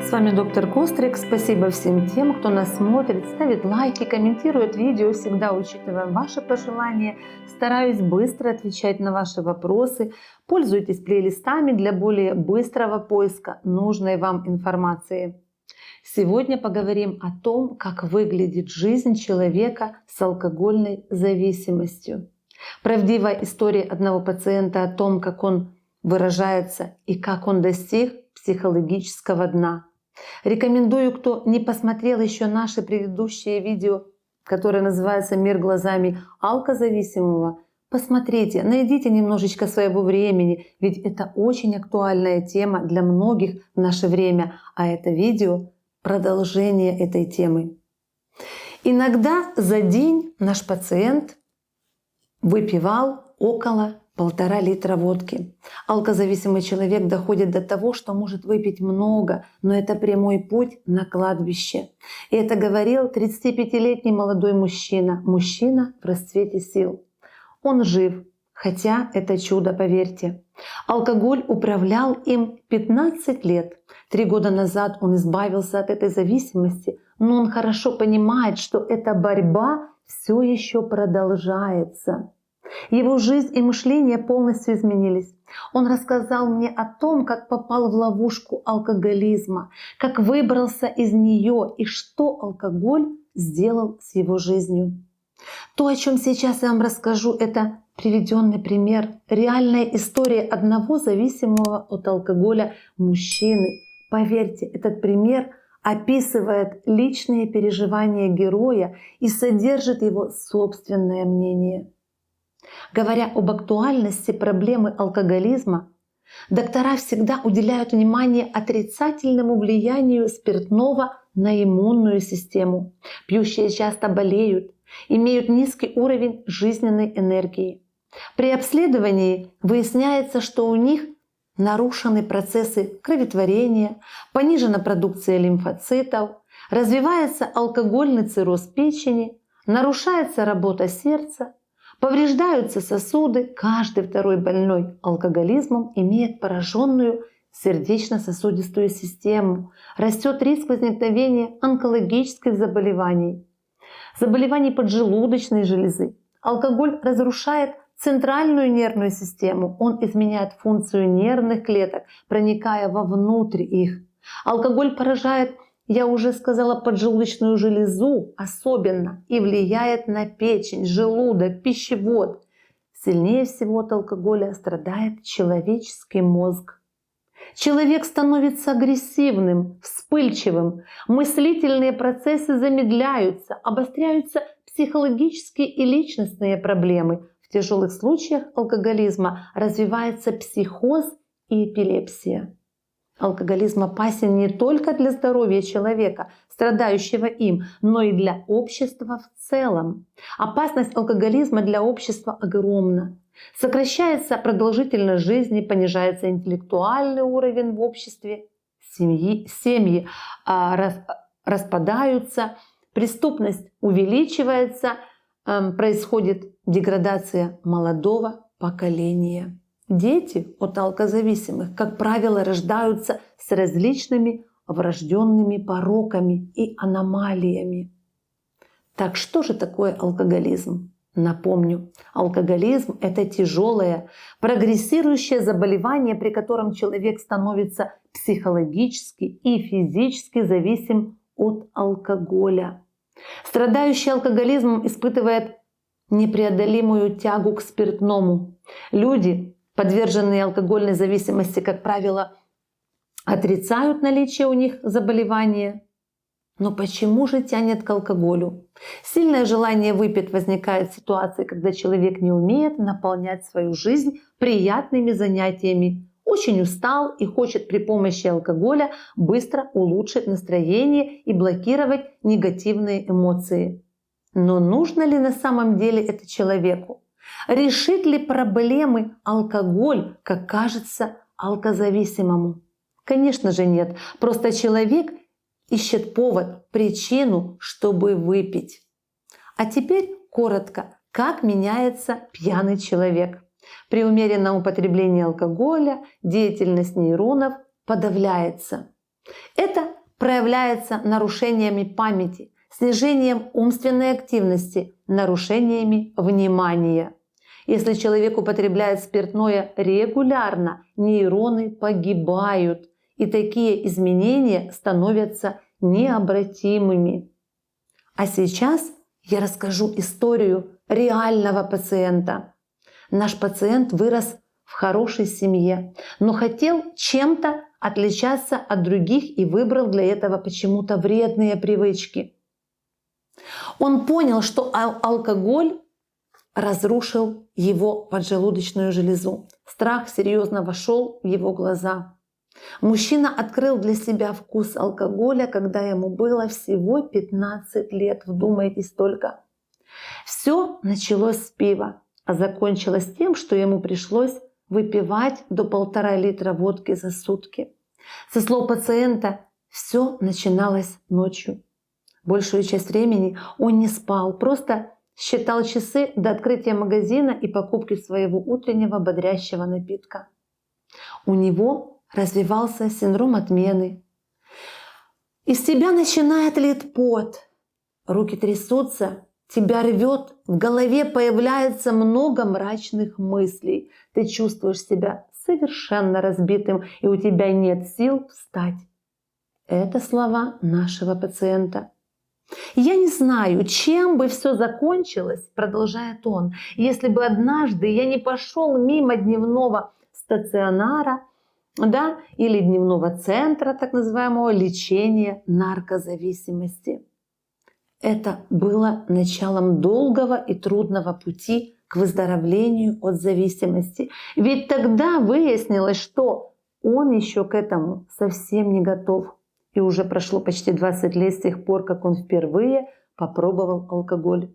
С вами доктор Кострик. Спасибо всем тем, кто нас смотрит, ставит лайки, комментирует видео. Всегда учитываем ваши пожелания. Стараюсь быстро отвечать на ваши вопросы. Пользуйтесь плейлистами для более быстрого поиска нужной вам информации. Сегодня поговорим о том, как выглядит жизнь человека с алкогольной зависимостью. Правдивая история одного пациента о том, как он выражается и как он достиг психологического дна. Рекомендую, кто не посмотрел еще наши предыдущие видео, которое называется «Мир глазами алкозависимого», посмотрите, найдите немножечко своего времени, ведь это очень актуальная тема для многих в наше время, а это видео — продолжение этой темы. Иногда за день наш пациент выпивал около 1,5 литра водки. Алкозависимый человек доходит до того, что может выпить много, но это прямой путь на кладбище. И это говорил 35-летний молодой мужчина. Мужчина в расцвете сил. Он жив, хотя это чудо, поверьте. Алкоголь управлял им 15 лет. 3 года назад он избавился от этой зависимости, но он хорошо понимает, что эта борьба все еще продолжается. Его жизнь и мышление полностью изменились. Он рассказал мне о том, как попал в ловушку алкоголизма, как выбрался из нее и что алкоголь сделал с его жизнью. То, о чем сейчас я вам расскажу, это приведенный пример, реальная история одного зависимого от алкоголя мужчины. Поверьте, этот пример описывает личные переживания героя и содержит его собственное мнение. Говоря об актуальности проблемы алкоголизма, доктора всегда уделяют внимание отрицательному влиянию спиртного на иммунную систему. Пьющие часто болеют, имеют низкий уровень жизненной энергии. При обследовании выясняется, что у них нарушены процессы кроветворения, понижена продукция лимфоцитов, развивается алкогольный цирроз печени, нарушается работа сердца, повреждаются сосуды. Каждый второй больной алкоголизмом имеет пораженную сердечно-сосудистую систему. Растет риск возникновения онкологических заболеваний, заболеваний поджелудочной железы. Алкоголь разрушает центральную нервную систему. Он изменяет функцию нервных клеток, проникая вовнутрь их. Алкоголь поражает, я уже сказала, поджелудочную железу особенно и влияет на печень, желудок, пищевод. Сильнее всего от алкоголя страдает человеческий мозг. Человек становится агрессивным, вспыльчивым, мыслительные процессы замедляются, обостряются психологические и личностные проблемы. В тяжелых случаях алкоголизма развивается психоз и эпилепсия. Алкоголизм опасен не только для здоровья человека, страдающего им, но и для общества в целом. Опасность алкоголизма для общества огромна. Сокращается продолжительность жизни, понижается интеллектуальный уровень в обществе, семьи распадаются, преступность увеличивается, происходит деградация молодого поколения. Дети от алкозависимых, как правило, рождаются с различными врожденными пороками и аномалиями. Так что же такое алкоголизм? Напомню, алкоголизм — это тяжелое, прогрессирующее заболевание, при котором человек становится психологически и физически зависим от алкоголя. Страдающий алкоголизмом испытывает непреодолимую тягу к спиртному. Люди, подверженные алкогольной зависимости, как правило, отрицают наличие у них заболевания. Но почему же тянет к алкоголю? Сильное желание выпить возникает в ситуации, когда человек не умеет наполнять свою жизнь приятными занятиями, очень устал и хочет при помощи алкоголя быстро улучшить настроение и блокировать негативные эмоции. Но нужно ли на самом деле это человеку? Решит ли проблемы алкоголь, как кажется алкозависимому? Конечно же нет. Просто человек ищет повод, причину, чтобы выпить. А теперь коротко, как меняется пьяный человек. При умеренном употреблении алкоголя деятельность нейронов подавляется. Это проявляется нарушениями памяти, снижением умственной активности, нарушениями внимания. Если человек употребляет спиртное регулярно, нейроны погибают, и такие изменения становятся необратимыми. А сейчас я расскажу историю реального пациента. Наш пациент вырос в хорошей семье, но хотел чем-то отличаться от других и выбрал для этого почему-то вредные привычки. Он понял, что алкоголь разрушил его поджелудочную железу. Страх серьезно вошел в его глаза. Мужчина открыл для себя вкус алкоголя, когда ему было всего 15 лет. Вдумайтесь только. Все началось с пива, а закончилось тем, что ему пришлось выпивать до 1,5 литра водки за сутки. Со слов пациента, все начиналось ночью. Большую часть времени он не спал, просто считал часы до открытия магазина и покупки своего утреннего бодрящего напитка. У него развивался синдром отмены. Из тебя начинает лить пот, руки трясутся, тебя рвет, в голове появляется много мрачных мыслей. Ты чувствуешь себя совершенно разбитым, и у тебя нет сил встать. Это слова нашего пациента. «Я не знаю, чем бы все закончилось, — продолжает он, — если бы однажды я не пошел мимо дневного стационара, или дневного центра так называемого лечения наркозависимости». Это было началом долгого и трудного пути к выздоровлению от зависимости. Ведь тогда выяснилось, что он еще к этому совсем не готов. И уже прошло почти 20 лет с тех пор, как он впервые попробовал алкоголь.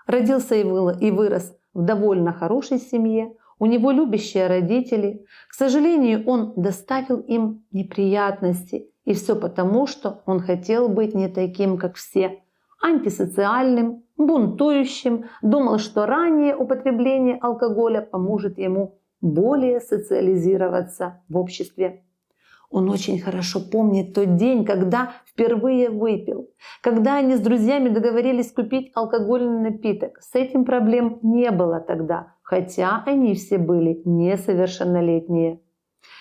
Родился и вырос в довольно хорошей семье. У него любящие родители. К сожалению, он доставил им неприятности. И все потому, что он хотел быть не таким, как все. Антисоциальным, бунтующим. Думал, что раннее употребление алкоголя поможет ему более социализироваться в обществе. Он очень хорошо помнит тот день, когда впервые выпил. Когда они с друзьями договорились купить алкогольный напиток. С этим проблем не было тогда, хотя они все были несовершеннолетние.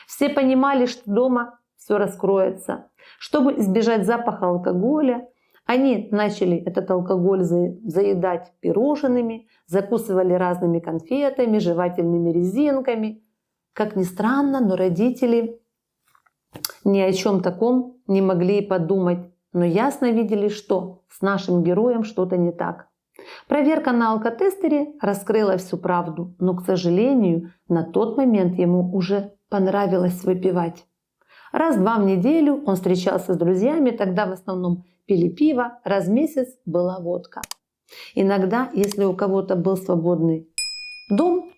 Все понимали, что дома все раскроется. Чтобы избежать запаха алкоголя, они начали этот алкоголь заедать пирожными, закусывали разными конфетами, жевательными резинками. Как ни странно, но родители ни о чем таком не могли и подумать, но ясно видели, что с нашим героем что-то не так. Проверка на алкотестере раскрыла всю правду, но, к сожалению, на тот момент ему уже понравилось выпивать. Раз-два в неделю он встречался с друзьями, тогда в основном пили пиво, раз в месяц была водка. Иногда, если у кого-то был свободный дом,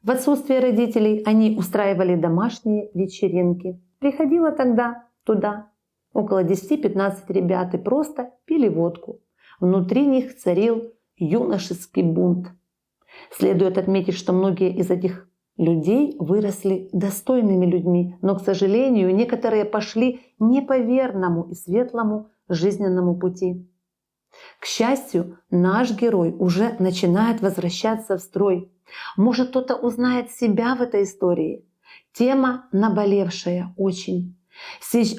в отсутствие родителей они устраивали домашние вечеринки. Приходило тогда туда около 10-15 ребят и просто пили водку. Внутри них царил юношеский бунт. Следует отметить, что многие из этих людей выросли достойными людьми, но, к сожалению, некоторые пошли не по верному и светлому жизненному пути. К счастью, наш герой уже начинает возвращаться в строй. Может, кто-то узнает себя в этой истории. Тема наболевшая очень.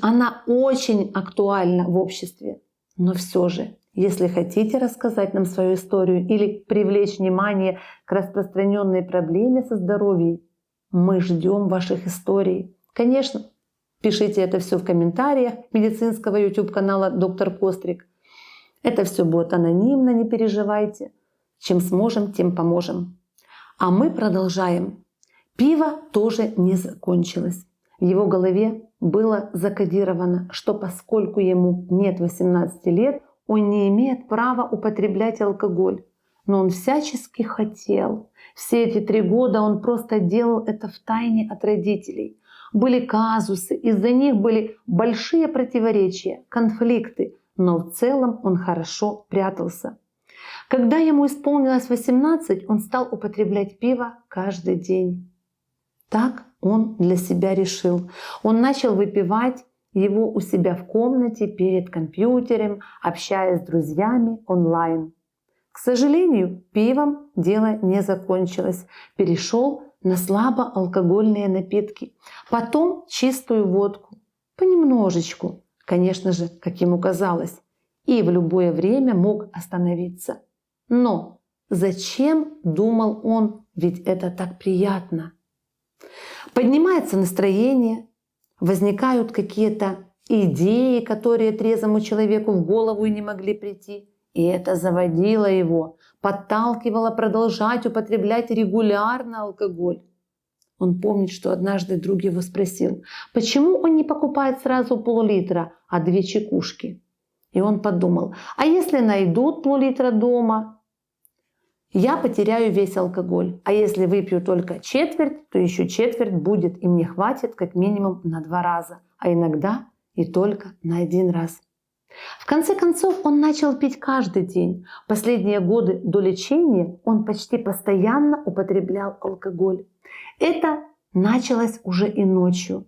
Она очень актуальна в обществе. Но все же, если хотите рассказать нам свою историю или привлечь внимание к распространенной проблеме со здоровьем, мы ждем ваших историй. Конечно, пишите это все в комментариях медицинского YouTube-канала «Доктор Кострик». Это все будет анонимно, не переживайте. Чем сможем, тем поможем. А мы продолжаем. Пиво тоже не закончилось. В его голове было закодировано, что поскольку ему нет 18 лет, он не имеет права употреблять алкоголь. Но он всячески хотел. Все эти 3 года он просто делал это втайне от родителей. Были казусы, из-за них были большие противоречия, конфликты, но в целом он хорошо прятался. Когда ему исполнилось 18, он стал употреблять пиво каждый день. Так он для себя решил. Он начал выпивать его у себя в комнате перед компьютером, общаясь с друзьями онлайн. К сожалению, пивом дело не закончилось. Перешел на слабоалкогольные напитки, потом чистую водку, понемножечку, конечно же, как ему казалось, и в любое время мог остановиться. Но зачем, думал он, ведь это так приятно. Поднимается настроение, возникают какие-то идеи, которые трезвому человеку в голову и не могли прийти. И это заводило его, подталкивало продолжать употреблять регулярно алкоголь. Он помнит, что однажды друг его спросил, почему он не покупает сразу пол-литра, а 2 чекушки. И он подумал, а если найдут пол-литра дома, я потеряю весь алкоголь. А если выпью только четверть, то еще четверть будет, и мне хватит как минимум на 2 раза, а иногда и только на 1 раз. В конце концов, он начал пить каждый день. Последние годы до лечения он почти постоянно употреблял алкоголь. Это началось уже и ночью,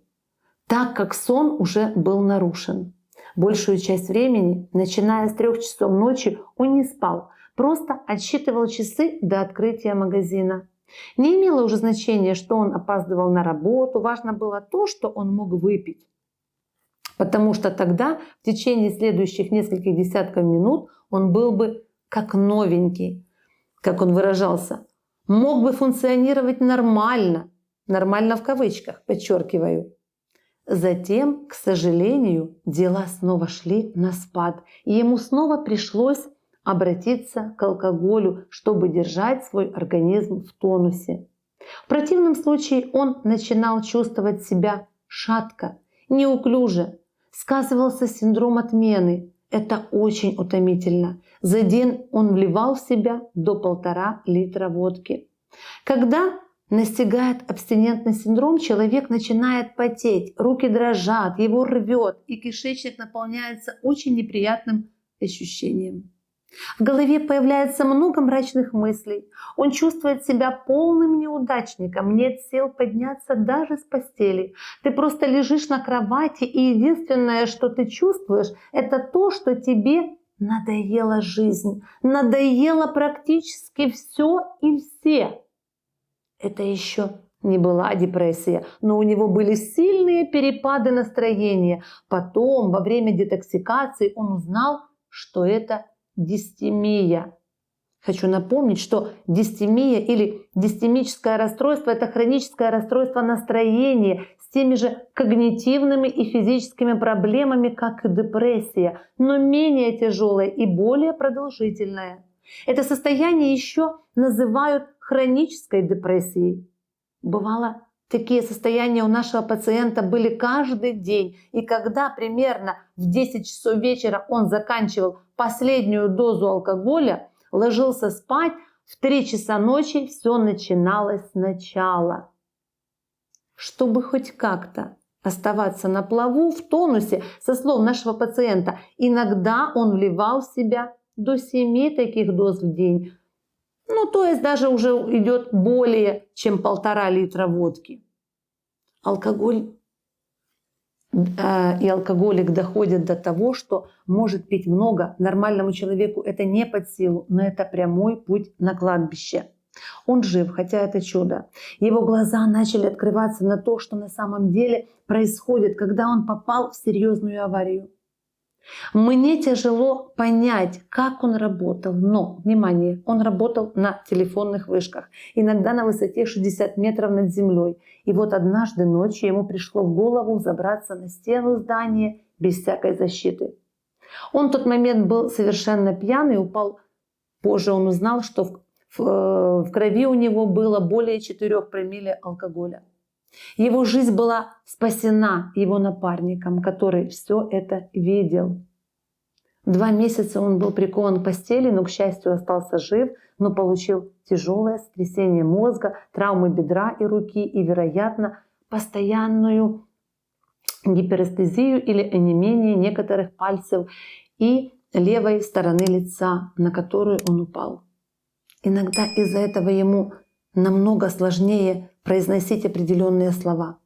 так как сон уже был нарушен. Большую часть времени, начиная с 3 часов ночи, он не спал, просто отсчитывал часы до открытия магазина. Не имело уже значения, что он опаздывал на работу, важно было то, что он мог выпить. Потому что тогда, в течение следующих нескольких десятков минут, он был бы как новенький, как он выражался, мог бы функционировать нормально, нормально в кавычках, подчеркиваю. Затем, к сожалению, дела снова шли на спад, и ему снова пришлось обратиться к алкоголю, чтобы держать свой организм в тонусе. В противном случае он начинал чувствовать себя шатко, неуклюже, сказывался синдром отмены. Это очень утомительно. За день он вливал в себя до 1,5 литра водки. Когда настигает абстинентный синдром, человек начинает потеть, руки дрожат, его рвет, и кишечник наполняется очень неприятным ощущением. В голове появляется много мрачных мыслей. Он чувствует себя полным неудачником, нет сил подняться даже с постели. Ты просто лежишь на кровати, и единственное, что ты чувствуешь, это то, что тебе надоела жизнь. Надоело практически все и все. Это еще не была депрессия, но у него были сильные перепады настроения. Потом, во время детоксикации, он узнал, что это дистемия. Хочу напомнить, что дистемия или дистемическое расстройство – это хроническое расстройство настроения с теми же когнитивными и физическими проблемами, как и депрессия, но менее тяжелое и более продолжительное. Это состояние еще называют хронической депрессией. Бывало, такие состояния у нашего пациента были каждый день. И когда примерно в 10 часов вечера он заканчивал последнюю дозу алкоголя, ложился спать, в 3 часа ночи все начиналось сначала. Чтобы хоть как-то оставаться на плаву, в тонусе, со слов нашего пациента, иногда он вливал в себя до 7 таких доз в день. Ну, то есть даже уже идет более чем 1,5 литра водки. Алкоголь и алкоголик доходят до того, что может пить много. Нормальному человеку это не под силу, но это прямой путь на кладбище. Он жив, хотя это чудо. Его глаза начали открываться на то, что на самом деле происходит, когда он попал в серьезную аварию. Мне тяжело понять, как он работал, но, внимание, он работал на телефонных вышках, иногда на высоте 60 метров над землей. И вот однажды ночью ему пришло в голову забраться на стену здания без всякой защиты. Он в тот момент был совершенно пьяный, упал. Позже он узнал, что в крови у него было более 4 промилле алкоголя. Его жизнь была спасена его напарником, который все это видел. 2 месяца он был прикован к постели, но, к счастью, остался жив, но получил тяжелое сотрясение мозга, травмы бедра и руки и, вероятно, постоянную гиперэстезию или онемение некоторых пальцев и левой стороны лица, на которую он упал. Иногда из-за этого ему намного сложнее произносить определенные слова.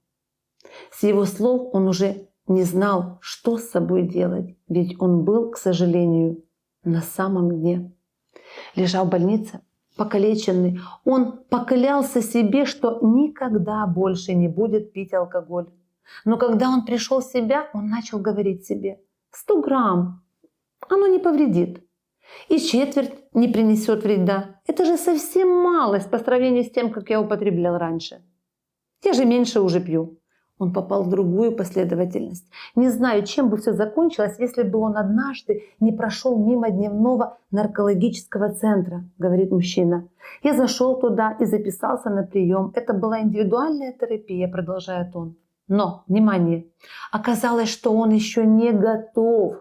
С его слов он уже не знал, что с собой делать, ведь он был, к сожалению, на самом дне. Лежа в больнице, покалеченный, он поклялся себе, что никогда больше не будет пить алкоголь. Но когда он пришел в себя, он начал говорить себе: 100 грамм, оно не повредит. И четверть не принесет вреда. Это же совсем малость по сравнению с тем, как я употреблял раньше. Я же меньше уже пью. Он попал в другую последовательность. Не знаю, чем бы все закончилось, если бы он однажды не прошел мимо дневного наркологического центра, говорит мужчина. Я зашел туда и записался на прием. Это была индивидуальная терапия, продолжает он. Но, внимание, оказалось, что он еще не готов.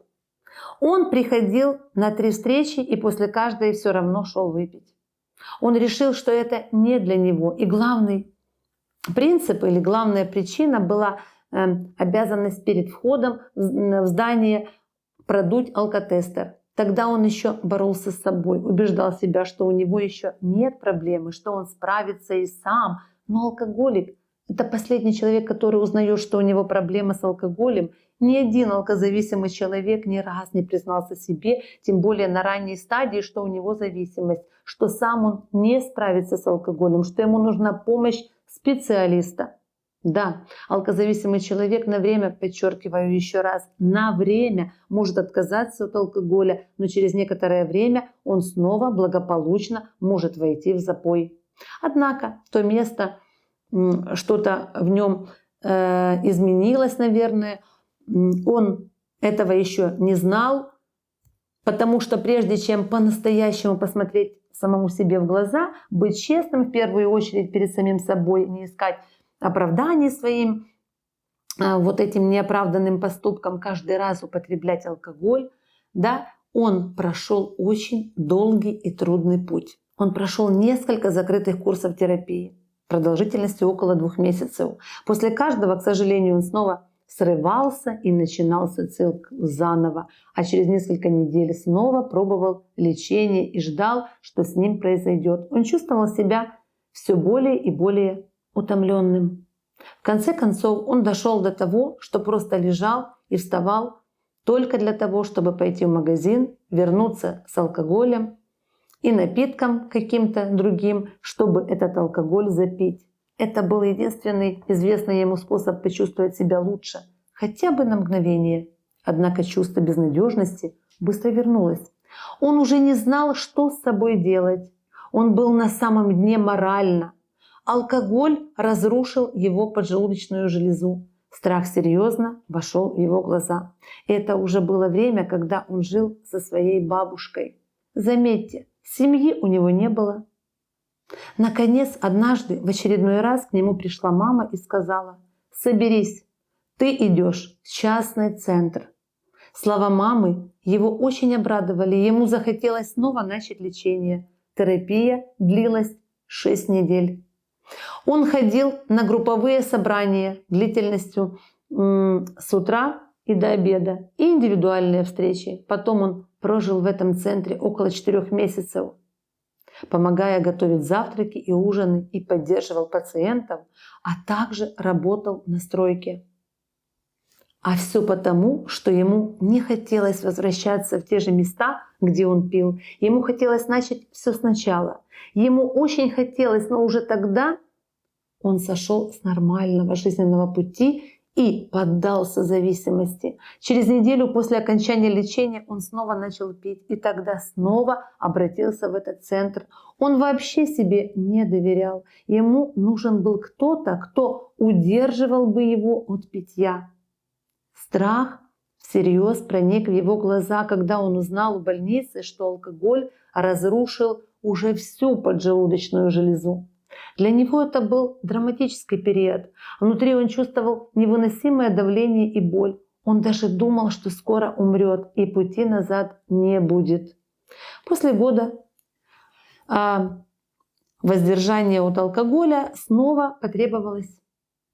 Он приходил на 3 встречи и после каждой все равно шел выпить. Он решил, что это не для него. И главный принцип или главная причина была обязанность перед входом в здание продуть алкотестер. Тогда он еще боролся с собой, убеждал себя, что у него еще нет проблемы, что он справится и сам. Но алкоголик — это последний человек, который узнает, что у него проблема с алкоголем. Ни один алкозависимый человек ни раз не признался себе, тем более на ранней стадии, что у него зависимость, что сам он не справится с алкоголем, что ему нужна помощь специалиста. Да, алкозависимый человек на время, подчеркиваю еще раз, на время может отказаться от алкоголя, но через некоторое время он снова благополучно может войти в запой. Однако то место, что-то в нем изменилось, наверное, он этого еще не знал, потому что прежде чем по-настоящему посмотреть самому себе в глаза, быть честным в первую очередь перед самим собой, не искать оправданий своим вот этим неоправданным поступкам, каждый раз употреблять алкоголь, да, он прошел очень долгий и трудный путь. Он прошел несколько закрытых курсов терапии продолжительностью около 2 месяцев. После каждого, к сожалению, он снова срывался и начинался цикл заново, а через несколько недель снова пробовал лечение и ждал, что с ним произойдет. Он чувствовал себя все более и более утомленным. В конце концов он дошел до того, что просто лежал и вставал только для того, чтобы пойти в магазин, вернуться с алкоголем и напитком каким-то другим, чтобы этот алкоголь запить. Это был единственный известный ему способ почувствовать себя лучше, хотя бы на мгновение. Однако чувство безнадежности быстро вернулось. Он уже не знал, что с собой делать. Он был на самом дне морально. Алкоголь разрушил его поджелудочную железу. Страх серьезно вошел в его глаза. Это уже было время, когда он жил со своей бабушкой. Заметьте, семьи у него не было. Наконец, однажды в очередной раз к нему пришла мама и сказала: «Соберись, ты идешь в частный центр». Слова мамы его очень обрадовали, ему захотелось снова начать лечение. Терапия длилась 6 недель. Он ходил на групповые собрания длительностью с утра и до обеда, и индивидуальные встречи. Потом он прожил в этом центре около 4 месяцев, помогая готовить завтраки и ужины, и поддерживал пациентов, а также работал на стройке. А все потому, что ему не хотелось возвращаться в те же места, где он пил. Ему хотелось начать все сначала. Ему очень хотелось, но уже тогда он сошел с нормального жизненного пути и поддался зависимости. Через неделю после окончания лечения он снова начал пить, и тогда снова обратился в этот центр. Он вообще себе не доверял. Ему нужен был кто-то, кто удерживал бы его от питья. Страх всерьез проник в его глаза, когда он узнал в больнице, что алкоголь разрушил уже всю поджелудочную железу. Для него это был драматический период. Внутри он чувствовал невыносимое давление и боль. Он даже думал, что скоро умрет, и пути назад не будет. После года воздержания от алкоголя снова потребовалась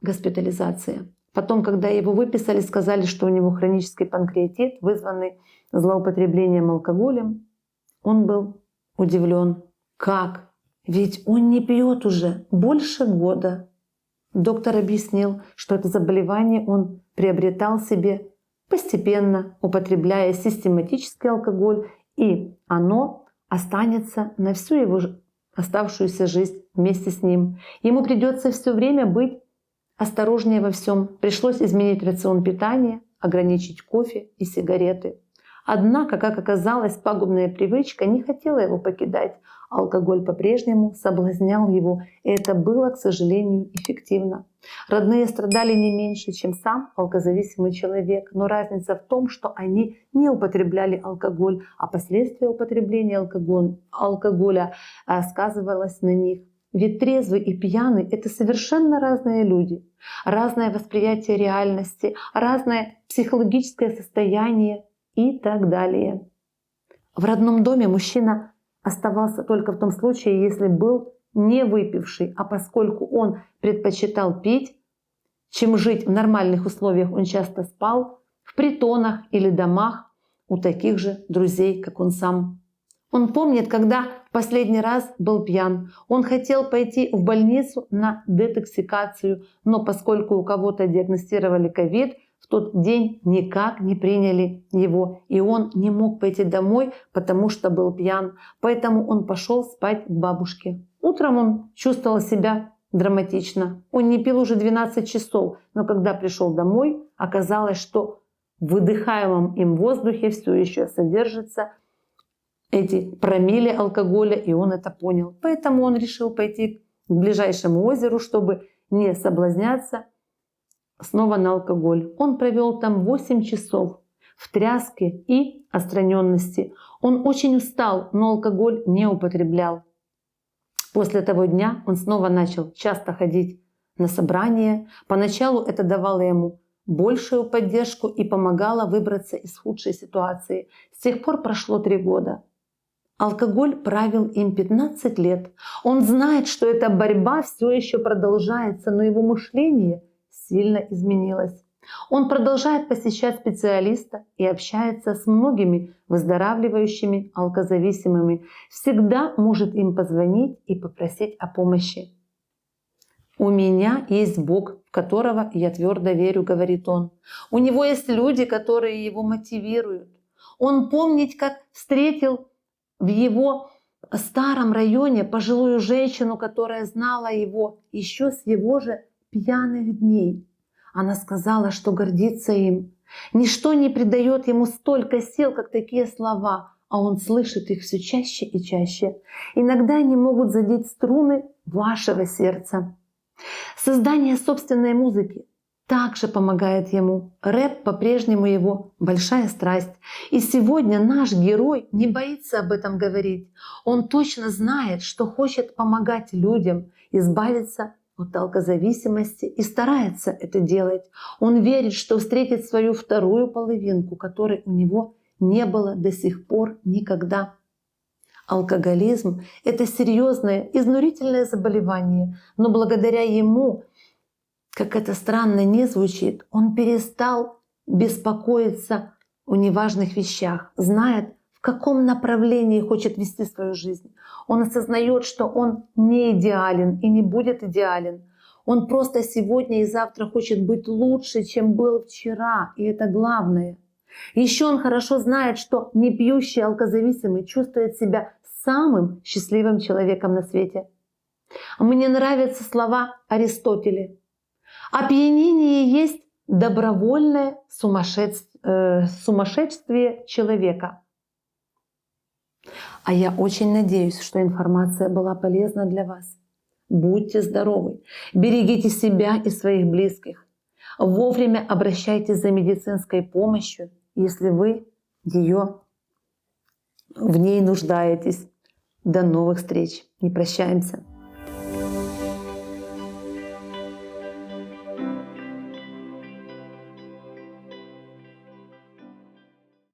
госпитализация. Потом, когда его выписали, сказали, что у него хронический панкреатит, вызванный злоупотреблением алкоголем. Он был удивлен. Как? Ведь он не пьет уже больше года. Доктор объяснил, что это заболевание он приобретал себе постепенно, употребляя систематический алкоголь, и оно останется на всю его оставшуюся жизнь вместе с ним. Ему придется все время быть осторожнее во всем. Пришлось изменить рацион питания, ограничить кофе и сигареты. Однако, как оказалось, пагубная привычка не хотела его покидать. Алкоголь по-прежнему соблазнял его, и это было, к сожалению, эффективно. Родные страдали не меньше, чем сам алкозависимый человек, но разница в том, что они не употребляли алкоголь, а последствия употребления алкоголя сказывалось на них. Ведь трезвый и пьяный — это совершенно разные люди, разное восприятие реальности, разное психологическое состояние и так далее. В родном доме мужчина оставался только в том случае, если был не выпивший, а поскольку он предпочитал пить, чем жить в нормальных условиях, он часто спал в притонах или домах у таких же друзей, как он сам. Он помнит, когда в последний раз был пьян. Он хотел пойти в больницу на детоксикацию, но поскольку у кого-то диагностировали ковид, в тот день никак не приняли его, и он не мог пойти домой, потому что был пьян. Поэтому он пошел спать к бабушке. Утром он чувствовал себя драматично. Он не пил уже 12 часов, но когда пришел домой, оказалось, что в выдыхаемом им воздухе все еще содержатся эти промилле алкоголя, и он это понял. Поэтому он решил пойти к ближайшему озеру, чтобы не соблазняться снова на алкоголь. Он провел там 8 часов в тряске и отстраненности. Он очень устал, но алкоголь не употреблял. После того дня он снова начал часто ходить на собрания. Поначалу это давало ему большую поддержку и помогало выбраться из худшей ситуации. С тех пор прошло 3 года. Алкоголь правил им 15 лет. Он знает, что эта борьба все еще продолжается, но его мышление сильно изменилось. Он продолжает посещать специалиста и общается с многими выздоравливающими алкозависимыми. Всегда может им позвонить и попросить о помощи. «У меня есть Бог, в которого я твердо верю», — говорит он. У него есть люди, которые его мотивируют. Он помнит, как встретил в его старом районе пожилую женщину, которая знала его еще с его же пьяных дней. Она сказала, что гордится им. Ничто не придает ему столько сил, как такие слова, а он слышит их все чаще и чаще. Иногда они могут задеть струны вашего сердца. Создание собственной музыки также помогает ему. Рэп по-прежнему его большая страсть. И сегодня наш герой не боится об этом говорить. Он точно знает, что хочет помогать людям избавиться от алкозависимости и старается это делать. Он верит, что встретит свою вторую половинку, которой у него не было до сих пор никогда. Алкоголизм — это серьезное, изнурительное заболевание, но благодаря ему, как это странно ни звучит, он перестал беспокоиться о неважных вещах, знает, в каком направлении хочет вести свою жизнь. Он осознает, что он не идеален и не будет идеален. Он просто сегодня и завтра хочет быть лучше, чем был вчера, и это главное. Еще он хорошо знает, что непьющий алкозависимый чувствует себя самым счастливым человеком на свете. Мне нравятся слова Аристотеля. Опьянение есть добровольное сумасшествие человека. А я очень надеюсь, что информация была полезна для вас. Будьте здоровы, берегите себя и своих близких. Вовремя обращайтесь за медицинской помощью, если вы в ней нуждаетесь. До новых встреч. Не прощаемся.